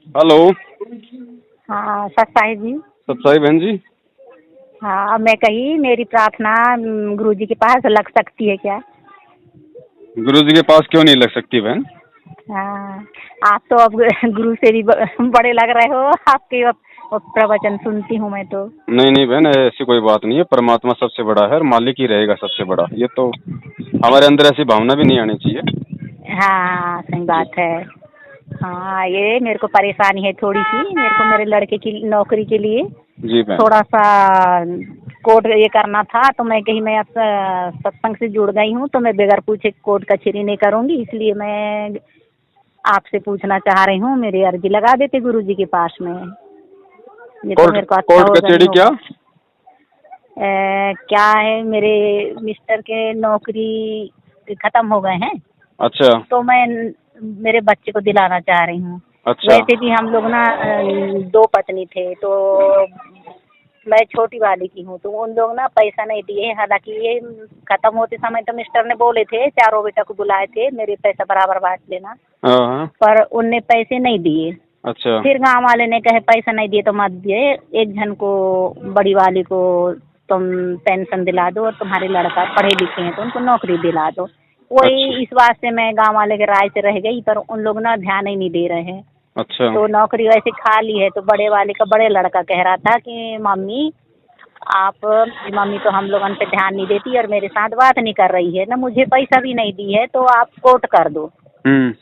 Hello. हाँ सत्साई जी। सत्साई बहन जी। हाँ मैं कही मेरी प्रार्थना गुरुजी के पास लग सकती है क्या? गुरुजी के पास क्यों नहीं लग सकती बहन? हाँ आप तो अब गुरु से भी बड़े लग रहे हो। आपके अब प्रवचन सुनती हूँ मैं तो। नहीं नहीं बहन, ऐसी कोई बात नहीं है। परमात्मा सबसे बड़ा है और मालिक ही रहेगा सबसे बड़ा। ये तो हमारे अंदर ऐसी भावना भी नहीं आनी चाहिए। हाँ सही जी बात है। हाँ ये मेरे को परेशानी है थोड़ी सी। मेरे को मेरे लड़के की नौकरी के लिए जी बहन। थोड़ा सा कोर्ट ये करना था, तो मैं कहीं मैं अब सत्संग से जुड़ गई हूँ, तो मैं बगैर पूछे कोर्ट कचहरी नहीं करूँगी। इसलिए मैं आपसे पूछना चाह रही हूँ, मेरी अर्जी लगा देते गुरुजी के पास में। ये तो कोर्ट मेरे को अच्छा कोर्ट होगा नहीं कचहरी क्या? होगा। क्या है, मेरे मिस्टर के नौकरी खत्म हो गए हैं, अच्छा तो मैं मेरे बच्चे को दिलाना चाह रही हूँ। अच्छा वैसे भी हम लोग ना दो पत्नी थे, तो मैं छोटी वाली की हूँ, तो उन लोग ना पैसा नहीं दिए। हालांकि ये खत्म होते समय तो मिस्टर ने बोले थे, चारों बेटा को बुलाए थे, मेरे पैसा बराबर बांट लेना, हाँ हाँ, पर उनने पैसे नहीं दिए। अच्छा फिर गांव वाले ने कहे पैसा नहीं दिए तो मत दिए, एक जन को बड़ी वाली को तुम पेंशन दिला दो और तुम्हारे लड़का पढ़े लिखे हैं तो उनको नौकरी दिला दो। अच्छा वही इस बात से मैं गांव वाले के राय से रह गई, पर उन लोग ना ध्यान ही नहीं दे रहे हैं। अच्छा तो नौकरी वैसे खाली है, तो बड़े वाले का बड़े लड़का कह रहा था कि मम्मी आप, मम्मी तो हम लोगन पे ध्यान नहीं देती और मेरे साथ बात नहीं कर रही है ना, मुझे पैसा भी नहीं दी है, तो आप कोर्ट कर दो। हम्म।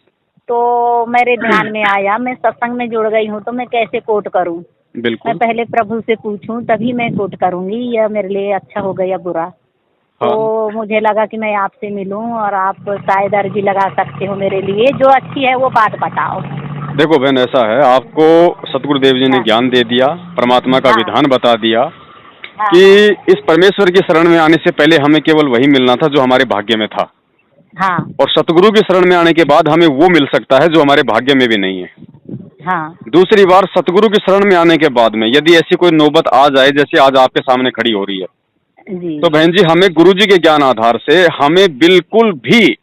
तो मेरे ध्यान में आया, मैं सत्संग में जुड़ गई हूँ, तो मैं कैसे कोर्ट करूँ? मैं बिल्कुल। पहले प्रभु से पूछूं तभी मैं कोर्ट करूँगी, या मेरे लिए अच्छा होगा या बुरा। तो हाँ मुझे लगा कि मैं आपसे मिलूं और आप शायद अर्जी लगा सकते हो मेरे लिए। जो अच्छी है वो बात बताओ। देखो बहन, ऐसा है, आपको सतगुरुदेव जी ने हाँ ज्ञान दे दिया, परमात्मा का हाँ विधान बता दिया हाँ कि हाँ इस परमेश्वर की शरण में आने से पहले हमें केवल वही मिलना था जो हमारे भाग्य में था, हाँ और सतगुरु की शरण में आने के बाद हमें वो मिल सकता है जो हमारे भाग्य में भी नहीं है। हाँ दूसरी बार सतगुरु की शरण में आने के बाद में यदि ऐसी कोई नौबत आ जाए जैसे आज आपके सामने खड़ी हो रही है, जी तो बहन जी हमें गुरु जी के ज्ञान आधार से हमें बिल्कुल भी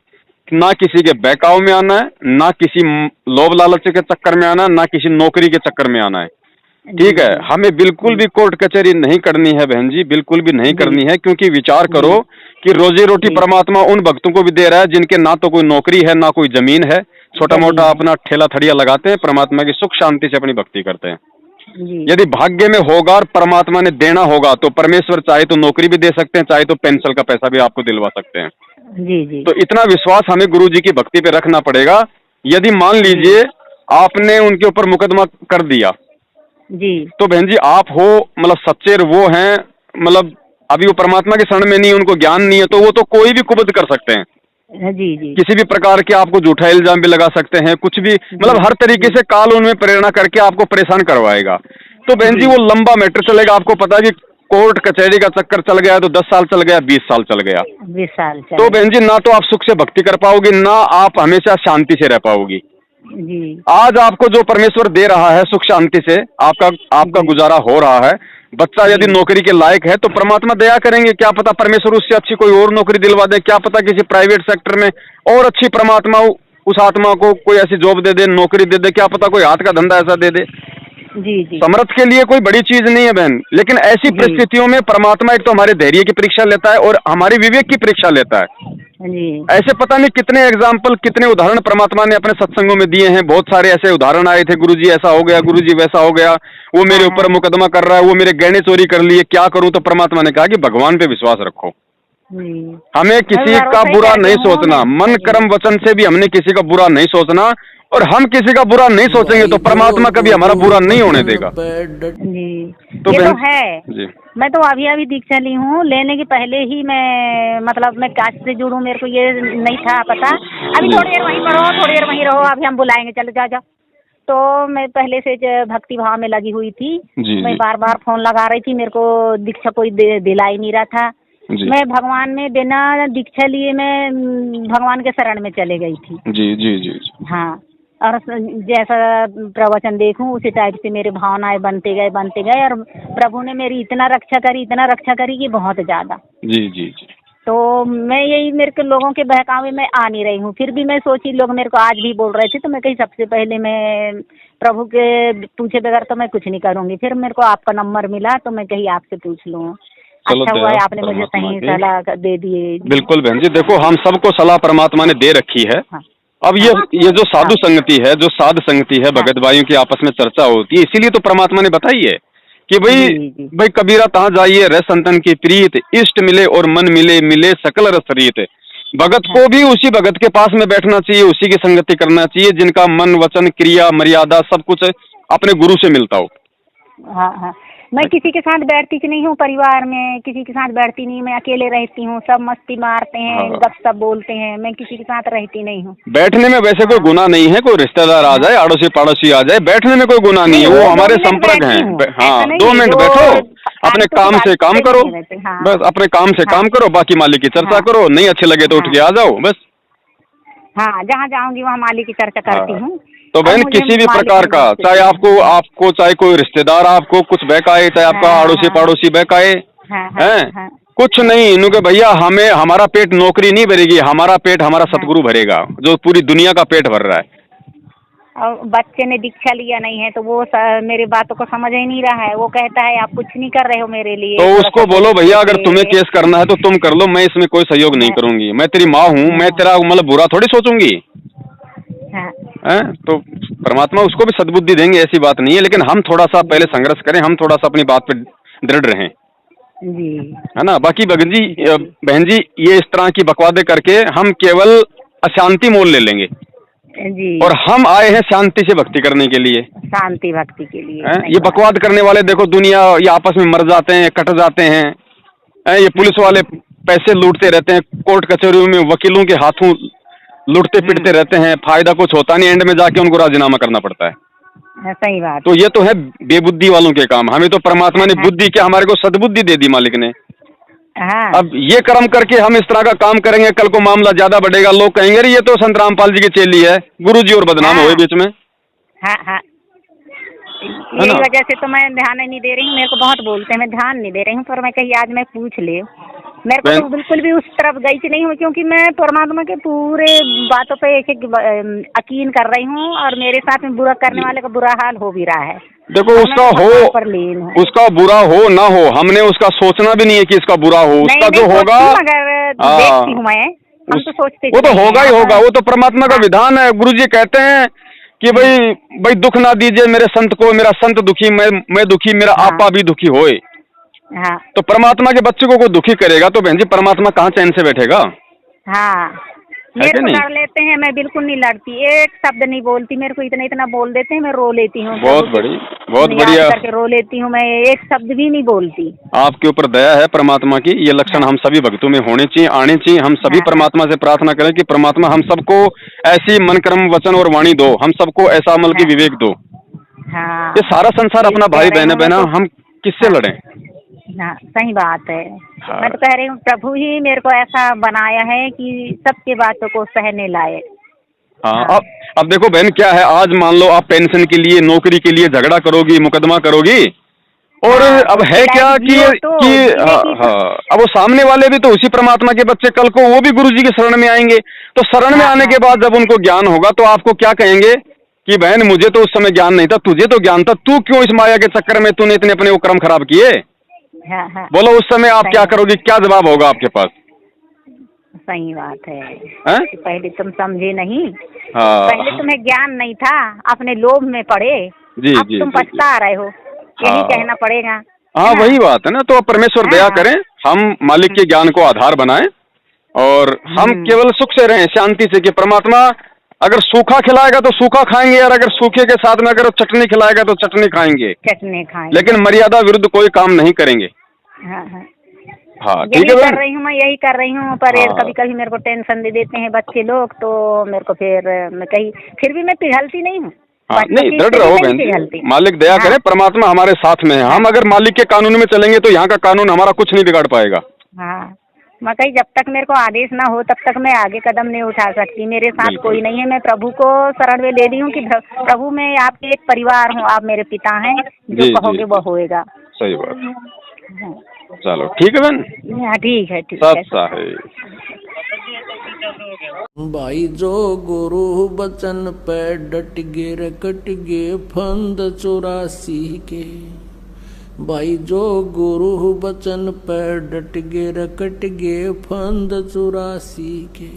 ना किसी के बहकाव में आना है, ना किसी लोभ लालच के चक्कर में आना है, ना किसी नौकरी के चक्कर में आना है। जी ठीक है, जी हमें बिल्कुल जी भी कोर्ट कचहरी नहीं करनी है बहन जी, बिल्कुल भी नहीं जी करनी है। क्योंकि विचार जी करो कि रोजी रोटी जी परमात्मा उन भक्तों को भी दे रहा है जिनके ना तो कोई नौकरी है ना कोई जमीन है, छोटा जमीन मोटा है। अपना ठेला थड़िया लगाते हैं, परमात्मा की सुख शांति से अपनी भक्ति करते हैं। जी यदि भाग्य में होगा और परमात्मा ने देना होगा तो परमेश्वर चाहे तो नौकरी भी दे सकते हैं, चाहे तो पेंशन का पैसा भी आपको दिलवा सकते हैं। जी जी तो इतना विश्वास हमें गुरु जी की भक्ति पे रखना पड़ेगा। यदि मान जी लीजिए आपने उनके ऊपर मुकदमा कर दिया, जी तो बहन जी आप हो मतलब सच्चे वो हैं, मतलब अभी वो परमात्मा के शरण में नहीं, उनको ज्ञान नहीं है, तो वो तो कोई भी कुबद कर सकते हैं। जी जी किसी भी प्रकार के आपको झूठा इल्जाम भी लगा सकते हैं, कुछ भी, जी मतलब हर तरीके जी से काल उनमें प्रेरणा करके आपको परेशान करवाएगा। तो बहन जी जी वो लंबा मैटर चलेगा। आपको पता है कि कोर्ट कचहरी का चक्कर चल गया तो 10 साल चल गया, 20 साल चल गया, 20 साल तो चले। बहन जी ना तो आप सुख से भक्ति कर पाओगी, ना आप हमेशा शांति से रह पाओगी। जी आज आपको जो परमेश्वर दे रहा है सुख शांति से, आपका आपका जी गुजारा हो रहा है। बच्चा जी यदि नौकरी के लायक है तो परमात्मा दया करेंगे, क्या पता परमेश्वर उससे अच्छी कोई और नौकरी दिलवा दे, क्या पता किसी प्राइवेट सेक्टर में और अच्छी परमात्मा उस आत्मा को कोई ऐसी जॉब दे दे, नौकरी दे दे, क्या पता कोई हाथ का धंधा ऐसा दे दे। जी जी समर्थ के लिए कोई बड़ी चीज नहीं है बहन, लेकिन ऐसी जी परिस्थितियों में परमात्मा एक तो हमारे धैर्य की परीक्षा लेता है और हमारी विवेक की परीक्षा लेता है। जी ऐसे पता नहीं कितने एग्जाम्पल, कितने उदाहरण परमात्मा ने अपने सत्संगों में दिए हैं। बहुत सारे ऐसे उदाहरण आए थे, गुरुजी ऐसा हो गया, गुरुजी वैसा हो गया, वो मेरे हाँ हाँ ऊपर मुकदमा कर रहा है, वो मेरे गहने चोरी कर लिए, क्या करूं? तो परमात्मा ने कहा कि भगवान पे विश्वास रखो, जी हमें मैं किसी का भरोसा ही बुरा करती नहीं हूँ मैं। सोचना, मन जी कर्म वचन से भी हमने किसी का बुरा नहीं सोचना, और हम किसी का बुरा नहीं सोचेंगे तो परमात्मा कभी हमारा बुरा नहीं होने देगा। जी तो ये तो बहन है। जी मैं तो अभी अभी दीक्षा ली हूँ, लेने के पहले ही मैं मतलब मैं कास्ट से जुड़ूं, मेरे को ये नहीं था पता। अभी जी थोड़ी देर वहीं पढ़ो, थोड़ी देर वहीं रहो, अभी हम बुलाएंगे, चलो जाओ जाओ। तो मैं पहले से भक्ति भाव में लगी हुई थी। जी मैं जी बार बार फोन लगा रही थी, मेरे को दीक्षा कोई दिला ही नहीं रहा था। जी मैं भगवान में बिना दीक्षा लिए मैं भगवान के शरण में चले गई थी। जी जी जी जी हाँ, और जैसा प्रवचन देखूं उसी टाइप से मेरे भावनाएं बनते गए और प्रभु ने मेरी इतना रक्षा करी कि बहुत ज्यादा। जी जी जी तो मैं यही, मेरे को लोगों के बहकावे में आ नहीं रही हूँ। फिर भी मैं सोची, लोग मेरे को आज भी बोल रहे थे, तो मैं कही सबसे पहले मैं प्रभु के पूछे बगैर तो मैं कुछ नहीं करूँगी। फिर मेरे को आपका नंबर मिला तो मैं कही आपसे पूछ लूँ। चलो अच्छा हुआ है आपने मुझे परमात्मा सही की। सलाह दे दिए। बिल्कुल बहन जी, देखो हम सबको सलाह परमात्मा ने दे रखी है। हाँ अब हाँ ये जो साधु हाँ संगति है, जो साध संगति है, हाँ। भगत भाइयों की आपस में चर्चा होती है, इसीलिए तो परमात्मा ने बताई है कि भाई जी जी। भाई कबीरा तहाँ जाइए रह संतन की प्रीत, इष्ट मिले और मन मिले, मिले सकल रस रीत। भगत हाँ को भी उसी भगत के पास में बैठना चाहिए, उसी की संगति करना चाहिए जिनका मन वचन क्रिया मर्यादा सब कुछ अपने गुरु से मिलता हो। हाँ हाँ। मैं किसी के साथ बैठती नहीं हूँ, परिवार में किसी के साथ बैठती नहीं, मैं अकेले रहती हूँ। सब मस्ती मारते हैं, हाँ। गपशप बोलते हैं, मैं किसी के साथ रहती नहीं हूँ। बैठने में वैसे कोई हाँ गुनाह नहीं है, कोई रिश्तेदार आ हाँ। जाए, अड़ोसी पड़ोसी आ जाए, बैठने में कोई गुनाह नहीं नहीं, है, वो वो 2 हमारे मिनट संपर्क बैठती हैं। हूँ, हाँ, ऐसा नहीं 2 है मिनट जो बैठो, अपने फालतू की काम से बात काम पे करो, नहीं रहते। हाँ बस अपने काम से हाँ काम करो, बाकी मालिक की चर्चा हाँ करो, नहीं अच्छे लगे तो उठ हाँ के आ जाओ बस। हाँ। जहाँ जाऊंगी वहाँ मालिक की चर्चा करती हाँ, हूँ। तो और बहन मुझे किसी भी मालिक प्रकार ने का, बहुत कुछ चाहे दिया आपको है। आपको चाहे कोई रिश्तेदार आपको कुछ बहकाए, चाहे आपका हाँ अड़ोसी हाँ पड़ोसी बहकाए, हाँ हाँ हैं, हाँ कुछ नहीं इन्हों के भैया, हमें हमारा पेट नौकरी नहीं भरेगी, हमारा पेट हमारा हाँ। सतगुरु भरेगा, जो पूरी दुनिया का पेट भर रहा है। और बच्चे ने दीक्षा लिया नहीं है तो वो मेरी बातों को समझ ही नहीं रहा है। वो कहता है आप कुछ नहीं कर रहे हो मेरे तो लिए, थोड़ा उसको सपोर्ट बोलो नहीं भैया अगर तुम्हें देते। केस करना है तो तुम कर लो, मैं इसमें कोई सहयोग नहीं हाँ करूंगी, मैं तेरी माँ हूँ, मैं हाँ तेरा मतलब बुरा थोड़ी सोचूंगी। हाँ। हैं, तो परमात्मा उसको भी सद्बुद्धि देंगे, ऐसी बात नहीं है, लेकिन हम थोड़ा सा पहले जी संघर्ष करें, हम थोड़ा सा अपनी बात पे दृढ़ रहें, जी है ना। बाकी भगत जी, जी बहन जी, ये इस तरह की बकवादे करके हम केवल अशांति मोल ले लेंगे, जी। और हम आए हैं शांति से भक्ति करने के लिए। शांति भक्ति के लिए, हैं, सही ये बात बकवाद है। करने वाले देखो दुनिया ये आपस में मर जाते हैं, कट जाते हैं। हैं, ये पुलिस वाले पैसे लूटते रहते हैं, कोर्ट कचहरियों में वकीलों के हाथों लुटते पिटते रहते हैं, फायदा कुछ होता नहीं, एंड में जाके उनको राजीनामा करना पड़ता है। सही बात तो है। ये तो है बेबुद्धि वालों के काम। हमें तो परमात्मा ने हाँ बुद्धि क्या, हमारे को सद्बुद्धि दे दी मालिक ने। हाँ अब ये कर्म करके हम इस तरह का काम करेंगे, कल को मामला ज्यादा बढ़ेगा, लोग कहेंगे अरे ये तो संत रामपाल जी की चेली है, गुरु जी और बदनाम हाँ हुए बीच में, हाँ हाँ। है यही ना। वजह से तो मैं ध्यान नहीं दे रही हूँ। मेरे को बहुत बोलते हैं, मैं ध्यान नहीं दे रही हूँ, पर मैं कही आज मैं पूछ ले। मेरे को तो बिल्कुल भी उस तरफ गई ही नहीं हूँ, क्योंकि मैं परमात्मा के पूरे बातों पे एक एक यकीन कर रही हूँ, और मेरे साथ में बुरा करने वाले का बुरा हाल हो भी रहा है। देखो और उसका मैं हो, भगवान पर लीन हूँ। उसका बुरा हो ना हो, हमने उसका सोचना भी नहीं है कि इसका बुरा हो, नहीं उसका जो नहीं होगा सोचती हूँ, मगर देखती हूँ मैं। हम तो सोचते वो तो नहीं होगा हैं ही हम। होगा, वो तो परमात्मा का हाँ विधान है। गुरु जी कहते हैं कि भाई भाई दुख ना दीजिए मेरे संत को, मेरा संत दुखी, मैं दुखी, मेरा हाँ आपा भी दुखी होए। हाँ तो परमात्मा के बच्चे को कोई दुखी करेगा तो बहन जी परमात्मा कहाँ चैन से बैठेगा, हाँ। है मेरे कि को नहीं। लड़ लेते हैं, मैं बिल्कुल नहीं लड़ती, एक शब्द नहीं बोलती। मेरे को इतना इतना बोल देते हैं, मैं रो लेती हूँ। बहुत प्रभु बड़ी, बहुत की याद बढ़िया। करके रो लेती हूँ, मैं एक शब्द भी नहीं बोलती। आपके ऊपर दया है परमात्मा की, ये लक्षण हाँ हम सभी भक्तों में होने चाहिए, आने चाहिए। हम सभी हाँ हाँ परमात्मा से प्रार्थना करें कि परमात्मा हम सबको ऐसी मन कर्म वचन और वाणी दो, हम सबको ऐसा अमल की हाँ विवेक दो। हाँ। ये सारा संसार यही अपना कह भाई रही बहन है, हूँ मैं बहना तो। हम किससे हाँ लड़ें। हाँ, सही बात है। हाँ मैं तो कह रही हूँ प्रभु ही मेरे को ऐसा बनाया है कि सबके बातों को सहने लाए। हाँ। हाँ अब देखो बहन क्या है, आज मान लो आप पेंशन के लिए, नौकरी के लिए झगड़ा करोगी, मुकदमा करोगी, और हाँ। अब है उसके क्या लायक कि जियो तो जीने हाँ की तो। हाँ, अब वो सामने वाले भी तो उसी परमात्मा के बच्चे, कल को वो भी गुरु जी की शरण में आएंगे। तो शरण में हाँ आने हाँ के बाद जब उनको ज्ञान होगा तो आपको क्या कहेंगे कि बहन मुझे तो उस समय ज्ञान नहीं था, तुझे तो ज्ञान था, तू क्यों इस माया के चक्कर में तूने इतने अपने वो कर्म खराब किए। हाँ हाँ। बोलो उस समय आप सही क्या बात, करोगी, क्या जवाब होगा आपके पास। सही बात है। हैं? कि पहले तुम समझे नहीं, पहले हाँ तुम्हें ज्ञान नहीं था, अपने लोभ में पड़े, जी अब जी तुम जी जी। पछता रहे हो। यही हाँ कहना पड़ेगा, हाँ, है ना। वही बात है ना। तो अब परमेश्वर दया हाँ। करें, हम मालिक के ज्ञान को आधार बनाएं, और हम केवल सुख से रहें, शांति से, कि परमात्मा अगर सूखा खिलाएगा तो सूखा खाएंगे, और अगर सूखे के साथ में अगर चटनी खिलाएगा तो चटनी खाएंगे, चटनी खाएंगे। लेकिन मर्यादा विरुद्ध कोई काम नहीं करेंगे। हाँ हाँ। हाँ ठीक यही है कर बहन। रही हूँ मैं, यही कर रही हूँ। पर हाँ कभी कभी मेरे को टेंशन दे देते हैं बच्चे लोग, तो मेरे को फिर मैं कहीं, फिर भी मैं पिघलती नहीं हूँ। हाँ, बच्चों नहीं की दृढ़ से भी रहो नहीं बहन जी, पिघलती। मालिक दया हाँ करे, परमात्मा हमारे साथ में है। हाँ हम अगर मालिक के कानून में चलेंगे तो यहाँ का कानून हमारा कुछ नहीं बिगाड़ पाएगा। हाँ। मैं कहीं जब तक मेरे को आदेश ना हो तब तक मैं आगे कदम नहीं उठा सकती। मेरे साथ बिल्कुल। कोई नहीं है। मैं प्रभु को शरण में ले ली हूँ कि प्रभु मैं आपके एक परिवार हूँ, आप मेरे पिता हैं, जो जी कहोगे जी, वो होएगा। सही बात। हाँ चलो ठीक है बहन, हाँ, ठीक है ठीक सब है। सही। भाई जो गुरु बचन पे डट गे रे कट गे फंद 84 के। भाई जो गुरु बचन पे डट गे रे कट गे फंद 84 के।